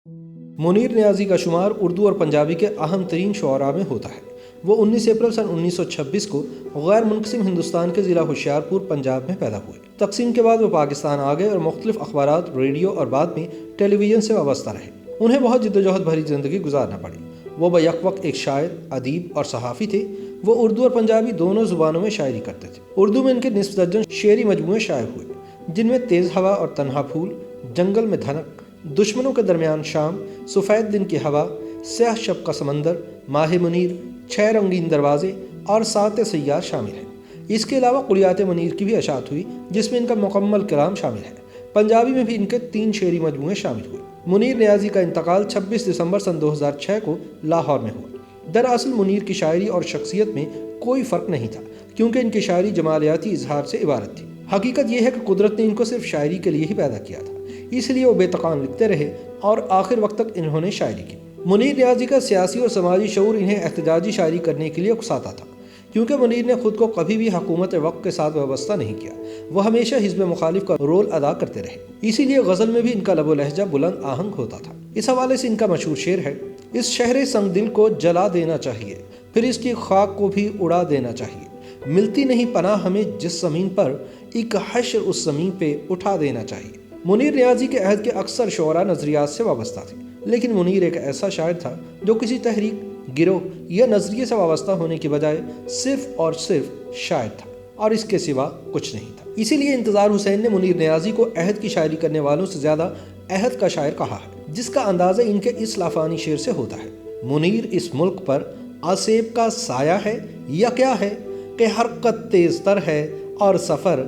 منیر نیازی کا شمار اردو اور پنجابی کے اہم ترین شعراء میں ہوتا ہے۔ وہ 19 اپریل سن 1926 کو غیر منقسم ہندوستان کے ضلع ہوشیارپور پنجاب میں پیدا ہوئے۔ تقسیم کے بعد وہ پاکستان آ گئے اور مختلف اخبارات، ریڈیو اور بعد میں ٹیلی ویژن سے وابستہ رہے۔ انہیں بہت جدوجہد بھری زندگی گزارنا پڑی۔ وہ بیک وقت ایک شاعر، ادیب اور صحافی تھے۔ وہ اردو اور پنجابی دونوں زبانوں میں شاعری کرتے تھے۔ اردو میں ان کے نصف درجن شعری مجموعے شائع ہوئے، جن میں تیز ہوا اور تنہا پھول، جنگل میں دھنک، دشمنوں کے درمیان شام، سفید دن کی ہوا، سیاہ شب کا سمندر، ماہ منیر، 6 رنگین دروازے اور 7 سیار شامل ہیں۔ اس کے علاوہ قلیات منیر کی بھی اشاعت ہوئی، جس میں ان کا مکمل کلام شامل ہے۔ پنجابی میں بھی ان کے 3 شعری مجموعے شامل ہوئے۔ منیر نیازی کا انتقال 26 دسمبر سن 2006 کو لاہور میں ہوا۔ دراصل منیر کی شاعری اور شخصیت میں کوئی فرق نہیں تھا، کیونکہ ان کی شاعری جمالیاتی اظہار سے عبارت تھی۔ حقیقت یہ ہے کہ قدرت نے ان کو صرف شاعری کے لیے ہی پیدا کیا تھا، اس لیے وہ بے تقام لکھتے رہے اور آخر وقت تک انہوں نے شاعری کی۔ منیر نیازی کا سیاسی اور سماجی شعور انہیں احتجاجی شاعری کرنے کے لیے اکساتا تھا، کیونکہ منیر نے خود کو کبھی بھی حکومت وقت کے ساتھ وابستہ نہیں کیا۔ وہ ہمیشہ حزب مخالف کا رول ادا کرتے رہے، اسی لیے غزل میں بھی ان کا لب و لہجہ بلند آہنگ ہوتا تھا۔ اس حوالے سے ان کا مشہور شعر ہے: اس شہر سنگ دل کو جلا دینا چاہیے، پھر اس کی خاک کو بھی اڑا دینا چاہیے۔ ملتی نہیں پناہ ہمیں جس زمین پر، ایک حشر اس زمین پہ اٹھا دینا چاہیے۔ منیر نیازی کے عہد کے اکثر شعراء نظریات سے وابستہ تھے، لیکن منیر ایک ایسا شاعر تھا جو کسی تحریک، گروہ یا نظریے سے وابستہ ہونے کی بجائے صرف اور صرف شاعر تھا، اور اس کے سوا کچھ نہیں تھا۔ اسی لیے انتظار حسین نے منیر نیازی کو عہد کی شاعری کرنے والوں سے زیادہ عہد کا شاعر کہا ہے، جس کا اندازہ ان کے اس لافانی شعر سے ہوتا ہے: منیر اس ملک پر آسیب کا سایہ ہے یا کیا ہے، کہ حرکت تیز تر ہے اور سفر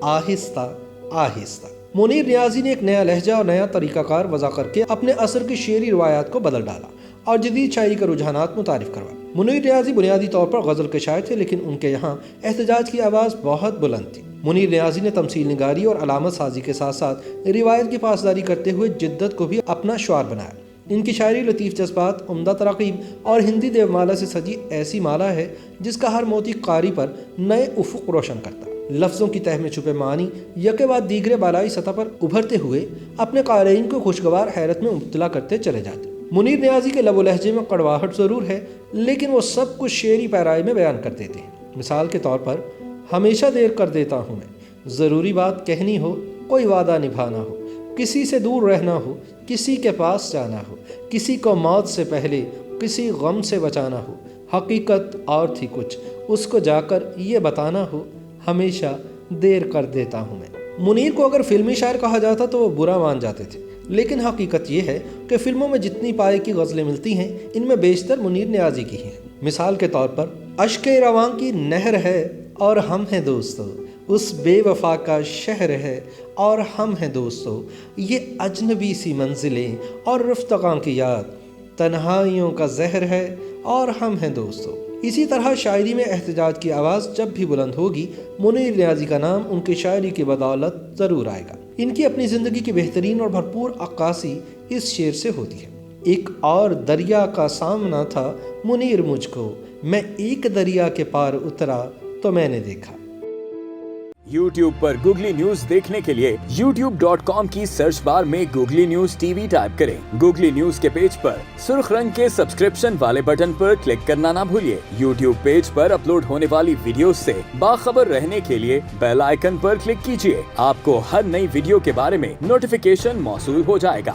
آہستہ آہستہ۔ منیر نیازی نے ایک نیا لہجہ اور نیا طریقہ کار وضع کر کے اپنے عصر کی شعری روایات کو بدل ڈالا اور جدید شاعری کے رجحانات متعارف کروائے۔ منیر نیازی بنیادی طور پر غزل کے شاعر تھے، لیکن ان کے یہاں احتجاج کی آواز بہت بلند تھی۔ منیر نیازی نے تمثیل نگاری اور علامت سازی کے ساتھ ساتھ روایت کی پاسداری کرتے ہوئے جدت کو بھی اپنا شعار بنایا۔ ان کی شاعری لطیف جذبات، عمدہ تراکیب اور ہندی دیومالا سے سجی ایسی مالا ہے جس کا ہر موتی قاری پر نئے افق روشن کرتا ہے۔ لفظوں کی تہ میں چھپے معنی یکے بعد دیگرے بالائی سطح پر ابھرتے ہوئے اپنے قارئین کو خوشگوار حیرت میں مبتلا کرتے چلے جاتے۔ منیر نیازی کے لب و لہجے میں کڑواہٹ ضرور ہے، لیکن وہ سب کچھ شعری پیرائی میں بیان کر دیتے ہیں۔ مثال کے طور پر: ہمیشہ دیر کر دیتا ہوں میں، ضروری بات کہنی ہو، کوئی وعدہ نبھانا ہو، کسی سے دور رہنا ہو، کسی کے پاس جانا ہو، کسی کو موت سے پہلے کسی غم سے بچانا ہو، حقیقت اور تھی کچھ، اس کو جا کر یہ بتانا ہو، ہمیشہ دیر کر دیتا ہوں میں۔ منیر کو اگر فلمی شاعر کہا جاتا تو وہ برا مان جاتے تھے، لیکن حقیقت یہ ہے کہ فلموں میں جتنی پائے کی غزلیں ملتی ہیں، ان میں بیشتر منیر نیازی کی ہیں۔ مثال کے طور پر: اشک رواں کی نہر ہے اور ہم ہیں دوستو، اس بے وفا کا شہر ہے اور ہم ہیں دوستو، یہ اجنبی سی منزلیں اور رفتقاں کی یاد، تنہائیوں کا زہر ہے اور ہم ہیں دوستو۔ اسی طرح شاعری میں احتجاج کی آواز جب بھی بلند ہوگی، منیر نیازی کا نام ان کی شاعری کی بدولت ضرور آئے گا۔ ان کی اپنی زندگی کی بہترین اور بھرپور عکاسی اس شعر سے ہوتی ہے: ایک اور دریا کا سامنا تھا منیر مجھ کو، میں ایک دریا کے پار اترا تو میں نے دیکھا۔ YouTube پر گوگلی نیوز دیکھنے کے لیے youtube.com کی سرچ بار میں googly news T V type کریں۔ گوگلی نیوز کے پیج پر سرخ رنگ کے سبسکرپشن والے بٹن پر کلک کرنا نہ بھولیے۔ YouTube پیج پر اپلوڈ ہونے والی ویڈیوز سے باخبر رہنے کے لیے بیل آئیکن پر کلک کیجیے۔ آپ کو ہر نئی ویڈیو کے بارے میں نوٹیفیکیشن موصول ہو جائے گا۔